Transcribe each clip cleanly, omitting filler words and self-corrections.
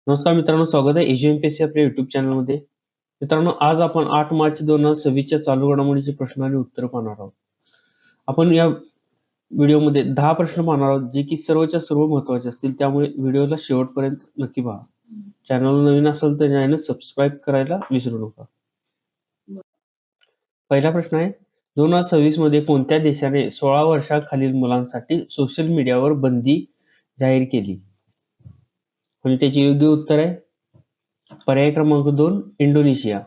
नमस्कार मित्रांनो, स्वागत आहे एजीएमपीएससी आपल्या युट्यूब चॅनलमध्ये. मित्रांनो, आज आपण 8 मार्च 2026च्या चालू घडामोडीचे प्रश्न आणि उत्तर पाहणार आहोत. आपण या व्हिडिओमध्ये 10 प्रश्न पाहणार आहोत, जे की सर्वच्या सर्व महत्त्वाचे असतील. त्यामुळे व्हिडिओला शेवटपर्यंत नक्की पहा. चॅनल नवीन असेल तर चॅनल सबस्क्राईब करायला विसरू नका. पहिला प्रश्न आहे, 2026 मध्ये कोणत्या देशाने 16 वर्षाखालील मुलांसाठी सोशल मीडियावर बंदी जाहीर केली? आणि त्याचे योग्य उत्तर आहे पर्याय क्रमांक 2, इंडोनेशिया.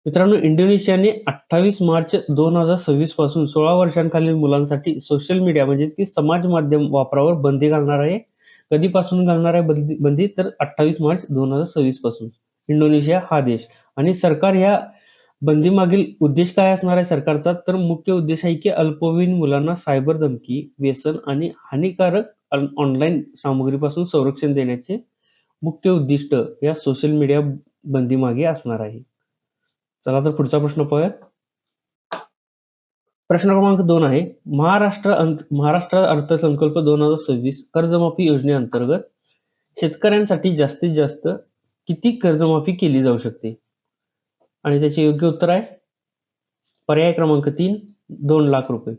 मित्रांनो, इंडोनेशियाने 28 मार्च 2026 पासून 16 वर्षांखालील मुलांसाठी सोशल मीडिया म्हणजेच की समाज माध्यम वापरावर बंदी घालणार आहे. कधीपासून घालणार आहे बंदी? तर 28 मार्च 2026 पासून. इंडोनेशिया हा देश. आणि सरकार ह्या बंदी मागील उद्देश काय असणार आहे सरकारचा? तर मुख्य उद्देश आहे की अल्पवयीन मुलांना सायबर धमकी, व्यसन आणि हानिकारक ऑनलाईन सामग्रीपासून संरक्षण देण्याचे मुख्य उद्दिष्ट या सोशल मीडिया बंदी मागे असणार आहे. चला तर पुढचा प्रश्न पाहूयात. प्रश्न क्रमांक 2 आहे, महाराष्ट्र अर्थसंकल्प 2026 कर्जमाफी योजनेअंतर्गत शेतकऱ्यांसाठी जास्तीत जास्त किती कर्जमाफी केली जाऊ शकते? आणि त्याचे योग्य उत्तर आहे पर्याय क्रमांक 3, 2 लाख रुपये.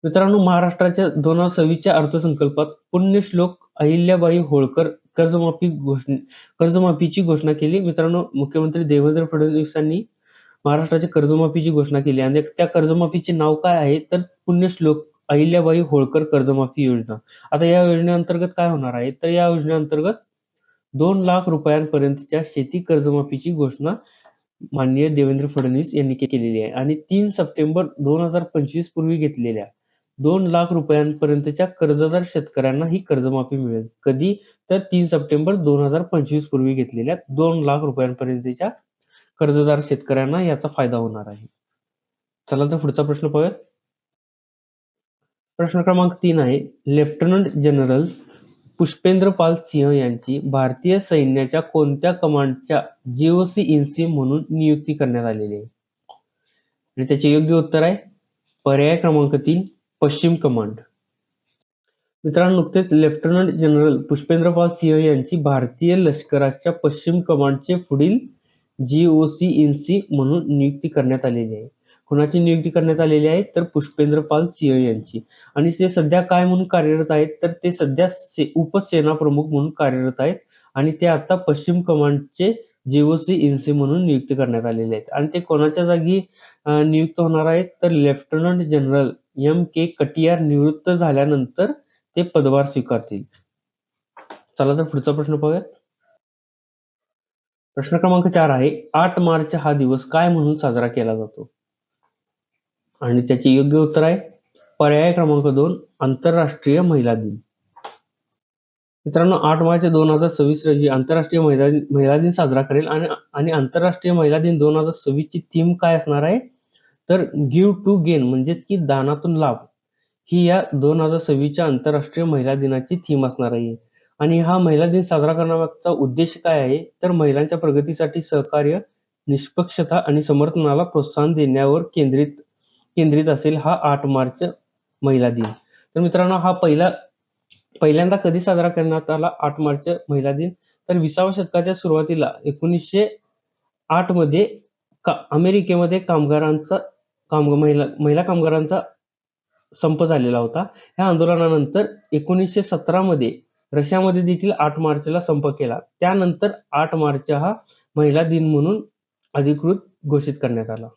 मित्रांनो, महाराष्ट्राच्या 2026च्या अर्थसंकल्पात पुण्यश्लोक अहिल्याबाई होळकर कर्जमाफीची घोषणा केली. मित्रांनो, मुख्यमंत्री देवेंद्र फडणवीस यांनी महाराष्ट्राच्या कर्जमाफीची घोषणा केली आणि त्या कर्जमाफीचे नाव काय आहे? तर पुण्यश्लोक अहिल्याबाई होळकर कर्जमाफी योजना. आता या योजनेअंतर्गत काय होणार आहे? तर या योजनेअंतर्गत 2 लाख रुपयांपर्यंतच्या शेती कर्जमाफीची घोषणा माननीय देवेंद्र फडणवीस यांनी केलेली आहे. आणि 3 सप्टेंबर 2025 पूर्वी घेतलेल्या 2 लाख रुपयांपर्यंतच्या कर्जदार शेतकऱ्यांना ही कर्जमाफी मिळेल. कधी? तर 3 सप्टेंबर 2025 पूर्वी घेतलेल्या 2 लाख रुपयांपर्यंतच्या कर्जदार शेतकऱ्यांना याचा फायदा होणार आहे. चला तर पुढचा प्रश्न पाहूयात. प्रश्न क्रमांक 3 आहे, लेफ्टनंट जनरल पुष्पेंद्र पाल सिंह यांची भारतीय सैन्याच्या कोणत्या कमांडच्या जीओसी इन सी म्हणून नियुक्ती करण्यात आलेली आहे? आणि त्याचे योग्य उत्तर आहे पर्याय क्रमांक 3, पश्चिम कमांड. मित्रांनो, नुकतेच लेफ्टनंट जनरल पुष्पेंद्र पाल सिंह यांची भारतीय लष्कराच्या पश्चिम कमांडचे पुढील जीओसी इन सी म्हणून नियुक्ती करण्यात आलेली आहे. कोणाची नियुक्ती करण्यात आलेली आहे? तर पुष्पेंद्र पाल सिंह यांची. आणि ते सध्या काय म्हणून कार्यरत आहेत? तर ते सध्या उपसेना प्रमुख म्हणून कार्यरत आहेत आणि ते आता पश्चिम कमांडचे जीओसी इन सी म्हणून नियुक्ती करण्यात आलेले आहेत. आणि ते कोणाच्या जागी नियुक्त होणार आहेत? तर लेफ्टनंट जनरल एम के कटियार निवृत्त झाल्यानंतर ते पदभार स्वीकारतील. चला तर पुढचा प्रश्न पाहूयात. प्रश्न क्रमांक 4 आहे, 8 मार्च हा दिवस काय म्हणून साजरा केला जातो? आणि त्याचे योग्य उत्तर आहे पर्याय क्रमांक 2, आंतरराष्ट्रीय महिला दिन. मित्रांनो, 8 मार्च 2026 रोजी आंतरराष्ट्रीय महिला दिन साजरा करेल. आणि आंतरराष्ट्रीय महिला दिन 2026 ची थीम काय असणार आहे? तर गिव्ह टू गेन म्हणजेच की दानातून लाभ ही या 2026च्या आंतरराष्ट्रीय महिला दिनाची थीम असणार आहे. आणि हा महिला दिन साजरा करण्यामागचा उद्देश काय आहे? तर महिलांच्या प्रगतीसाठी सहकार्य, निष्पक्षता आणि समर्थनाला प्रोत्साहन देण्यावर केंद्रित असेल हा 8 मार्च महिला दिन. तर मित्रांनो, हा पहिल्यांदा कधी साजरा करण्यात आला 8 मार्च महिला दिन? तर 20व्या शतकाच्या सुरुवातीला 1908 मध्ये अमेरिकेमध्ये महिला कामगारांचा संप झालेला होता. ह्या आंदोलनानंतर 1917 मध्ये रशियामध्ये देखील 8 मार्चला संप केला. त्यानंतर 8 मार्च हा महिला दिन म्हणून अधिकृत घोषित करण्यात आला.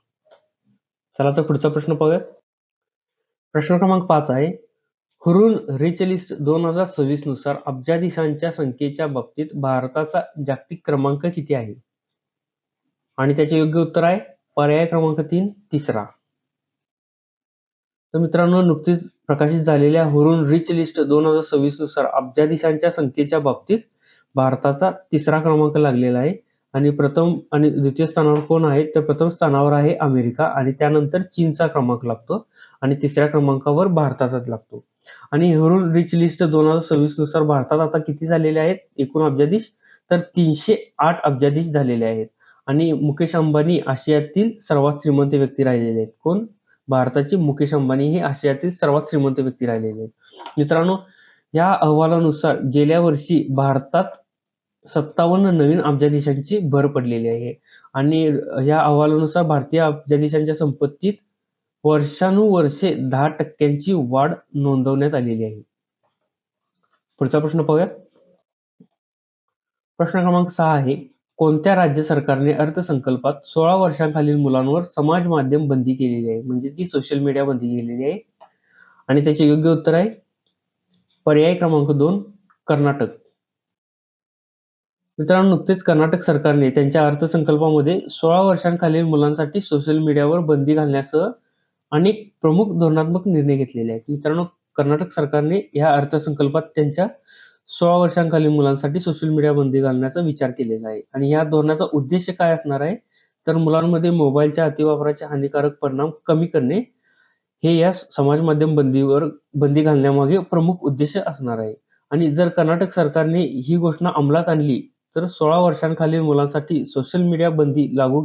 चला तर पुढचा प्रश्न पाहूयात. प्रश्न क्रमांक 5 आहे, हुरुन रिच लिस्ट 2026 नुसार अब्जाधीशांच्या संख्येच्या बाबतीत भारताचा जागतिक क्रमांक किती आहे? आणि त्याचे योग्य उत्तर आहे पर्याय क्रमांक 3, तिसरा. तर मित्रांनो, नुकतीच प्रकाशित झालेल्या हुरुन रिच लिस्ट 2026 नुसार अब्जाधीशांच्या संख्येच्या बाबतीत भारताचा 3रा क्रमांक लागलेला आहे. आणि प्रथम आणि द्वितीय स्थानावर कोण आहे? तर प्रथम स्थानावर आहे अमेरिका आणि त्यानंतर चीनचा क्रमांक लागतो आणि 3ऱ्या क्रमांकावर भारताचाच लागतो. आणि हुरुन रिच लिस्ट 2026 नुसार भारतात आता किती झालेले आहेत एकूण अब्जाधीश? तर 308 अब्जाधीश झालेले आहेत. आणि मुकेश अंबानी आशियातील सर्वात श्रीमंत व्यक्ती राहिलेले आहेत. कोण? भारताचे मुकेश अंबानी हे आशियातील सर्वात श्रीमंत व्यक्ती राहिलेले आहेत. मित्रांनो, या अहवालानुसार गेल्या वर्षी भारतात 57 नवीन अब्जाधीशांची भर पडलेली आहे आणि या अहवालानुसार भारतीय अब्जाधीशांच्या संपत्तीत वर्षानुवर्षे 10% वाढ नोंदवण्यात आलेली आहे. पुढचा प्रश्न पाहूया. प्रश्न क्रमांक 6 आहे. कोणत्या राज्य सरकारने अर्थसंकल्पात 16 वर्षांखालील मुलांवर समाज माध्यम बंदी केलेली आहे, म्हणजेच की सोशल मीडिया बंदी केलेली आहे? आणि त्याचे योग्य उत्तर आहे पर्याय क्रमांक 2 कर्नाटक. मित्रांनो, नुकतेच कर्नाटक सरकारने त्यांच्या अर्थसंकल्पामध्ये 16 वर्षांखालील मुलांसाठी सोशल मीडियावर बंदी घालण्यासह अनेक प्रमुख धोरणात्मक निर्णय घेतलेले आहेत. मित्रांनो, कर्नाटक सरकारने या अर्थसंकल्पात त्यांच्या 16 वर्षांखालील मुलांसाठी सोशल मीडिया बंदी घालण्याचा विचार केलेला आहे आणि या धोरणाचा उद्देश काय असणार आहे, तर मुलांमध्ये मोबाईलच्या अतिवापराचे हानिकारक परिणाम कमी करणे हे या समाज माध्यम बंदीवर बंदी घालण्यामागे प्रमुख उद्देश असणार आहे. आणि जर कर्नाटक सरकारने ही घोषणा अंमलात आणली तर 16 वर्षांखालील मुलांसाठी सोशल मीडिया बंदी लागू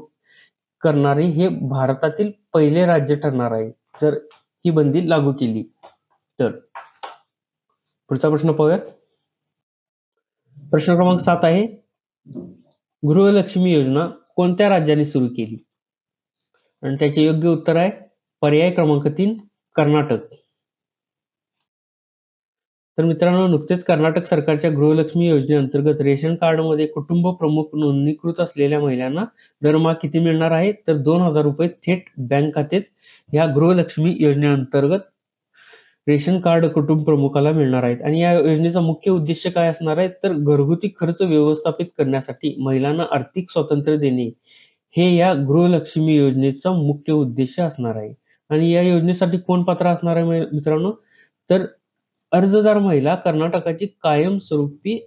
करणारे हे भारतातील पहिले राज्य ठरणार आहे जर ही बंदी लागू केली तर. पुढचा प्रश्न पाहूयात. प्रश्न क्रमांक 7 आहे. गृहलक्ष्मी योजना कोणत्या राज्याने सुरू केली? आणि त्याचे योग्य उत्तर आहे पर्याय क्रमांक 3 कर्नाटक. तर मित्रांनो, नुकतेच कर्नाटक सरकारच्या गृहलक्ष्मी योजनेअंतर्गत रेशन कार्डमध्ये कुटुंब प्रमुख नोंदणीकृत असलेल्या महिलांना दरमहा किती मिळणार आहे, तर 2,000 रुपये थेट बँक खात्यात या गृहलक्ष्मी योजनेअंतर्गत रेशन कार्ड कुटुंब प्रमुखाला मिळणार आहेत. आणि या योजनेचा मुख्य उद्देश काय असणार आहे, तर घरगुती खर्च व्यवस्थापित करण्यासाठी महिलांना आर्थिक स्वातंत्र्य देणे हे या गृहलक्ष्मी योजनेचा मुख्य उद्देश असणार आहे. आणि या योजनेसाठी कोण पात्र असणार आहे मित्रांनो, तर अर्जदार महिला कर्नाटकाची कायमस्वरूपी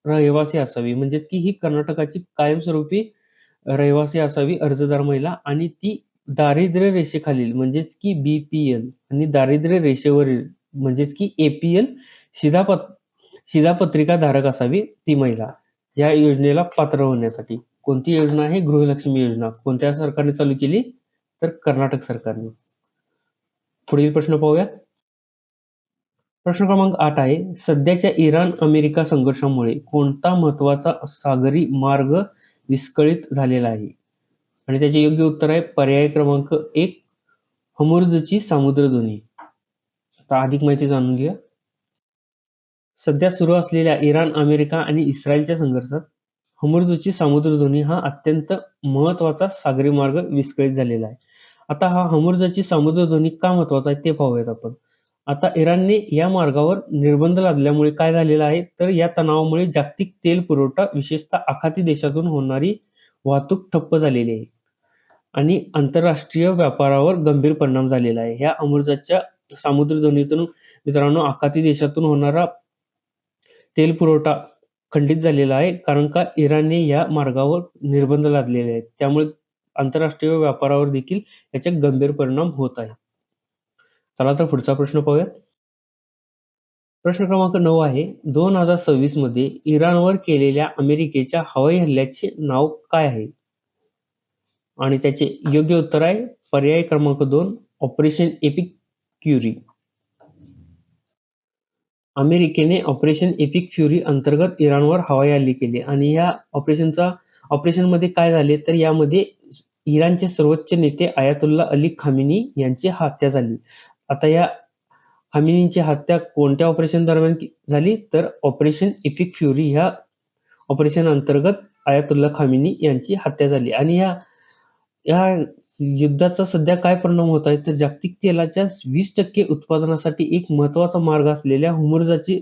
रहिवासी असावी, म्हणजेच की ही कर्नाटकाची कायमस्वरूपी रहिवासी असावी अर्जदार महिला, आणि ती दारिद्र्य रेषेखालील म्हणजेच की बीपीएल आणि दारिद्र्य रेषेवरील म्हणजेच की एपीएल शिधापत्रिका धारक असावी ती महिला या योजनेला पात्र होण्यासाठी. कोणती योजना आहे? गृहलक्ष्मी योजना. कोणत्या सरकारने चालू केली? तर कर्नाटक सरकारने. पुढील प्रश्न पाहूयात. प्रश्न क्रमांक 8 आहे. सध्याच्या इराण अमेरिका संघर्षामुळे कोणता महत्वाचा सागरी मार्ग विस्कळीत झालेला आहे? आणि त्याचे योग्य उत्तर आहे पर्याय क्रमांक 1 हमुर्जची सामुद्रधुनी. आता अधिक माहिती जाणून घेऊया. सध्या सुरू असलेल्या इराण, अमेरिका आणि इस्रायलच्या संघर्षात हमुर्जची सामुद्रधुनी हा अत्यंत महत्वाचा सागरी मार्ग विस्कळीत झालेला आहे. आता हा हमुर्जची सामुद्रधुनी का महत्वाचा आहे ते पाहूयात आपण. आता इराणने या मार्गावर निर्बंध लादल्यामुळे काय झालेलं आहे, तर या तणावामुळे जागतिक तेल पुरवठा विशेषतः आखाती देशातून होणारी वाहतूक ठप्प झालेली आहे आणि आंतरराष्ट्रीय व्यापारावर गंभीर परिणाम झालेला आहे. ह्या हमुर्जाच्या सामुद्रधुनीतून मित्रांनो आखाती देशातून होणारा तेल पुरवठा खंडित झालेला आहे, कारण का इराणने या मार्गावर निर्बंध लादलेले आहेत. त्यामुळे आंतरराष्ट्रीय व्यापारावर देखील याचे गंभीर परिणाम होत आहे. चला तर पुढचा प्रश्न पाहूया. प्रश्न क्रमांक 9 आहे. 2026 मध्ये इराणवर केलेल्या अमेरिकेच्या हवाई हल्ल्याचे नाव काय आहे? आणि त्याचे योग्य उत्तर आहे पर्याय क्रमांक 2 ऑपरेशन एपिक फ्युरी. अमेरिकेने ऑपरेशन एपिक फ्युरी अंतर्गत इराणवर हवाई हल्ले केले आणि या ऑपरेशन मध्ये काय झाले, तर यामध्ये इराणचे सर्वोच्च नेते आयातुल्ला अली खामेनी यांची हत्या झाली. आता या खामेनींची हत्या कोणत्या ऑपरेशन दरम्यान झाली, तर ऑपरेशन एपिक फ्युरी ह्या ऑपरेशन अंतर्गत आयातुल्ला खामेनी यांची हत्या झाली. आणि या युद्धाचा सध्या काय परिणाम होत आहे, तर जागतिक तेलाच्या 20% उत्पादनासाठी एक महत्वाचा मार्ग असलेल्या हुमुर्जाची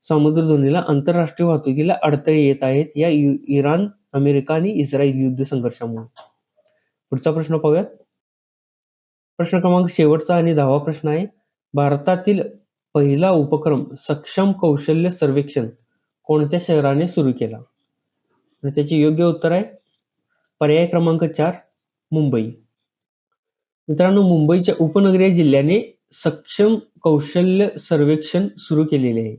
सामुद्रधुनीला आंतरराष्ट्रीय वाहतुकीला अडथळे येत आहेत या इराण, अमेरिका आणि इस्रायल युद्ध संघर्षामुळे. पुढचा प्रश्न पाहूयात. प्रश्न क्रमांक शेवटचा आणि 10वा प्रश्न आहे. भारतातील पहिला उपक्रम सक्षम कौशल्य सर्वेक्षण कोणत्या शहराने सुरू केला? आणि त्याचे योग्य उत्तर आहे पर्याय क्रमांक 4 मुंबई. मित्रांनो, मुंबईच्या उपनगरीय जिल्ह्याने सक्षम कौशल्य सर्वेक्षण सुरू केलेले आहे.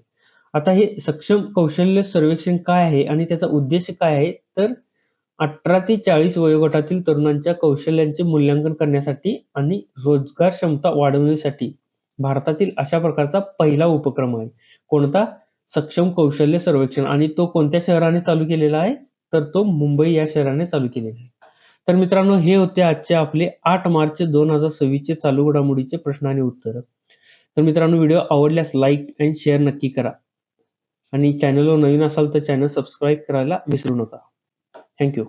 आता हे सक्षम कौशल्य सर्वेक्षण काय आहे आणि त्याचा उद्देश काय आहे, तर 18 ते 40 वयोगटातील तरुणांच्या कौशल्यांचे मूल्यांकन करण्यासाठी आणि रोजगार क्षमता वाढवण्यासाठी भारतातील अशा प्रकारचा पहिला उपक्रम आहे. कोणता? सक्षम कौशल्य सर्वेक्षण. आणि तो कोणत्या शहराने चालू केलेला आहे? तर तो मुंबई या शहराने चालू केलेला आहे. तर मित्रांनो, हे होते आजचे आपले 8 मार्च 2026 चे चालू घडामोडीचे प्रश्न आणि उत्तरं. तर मित्रांनो, व्हिडिओ आवडल्यास लाईक आणि शेअर नक्की करा आणि चॅनलवर नवीन असाल तर चॅनल सबस्क्राईब करायला विसरू नका. Thank you.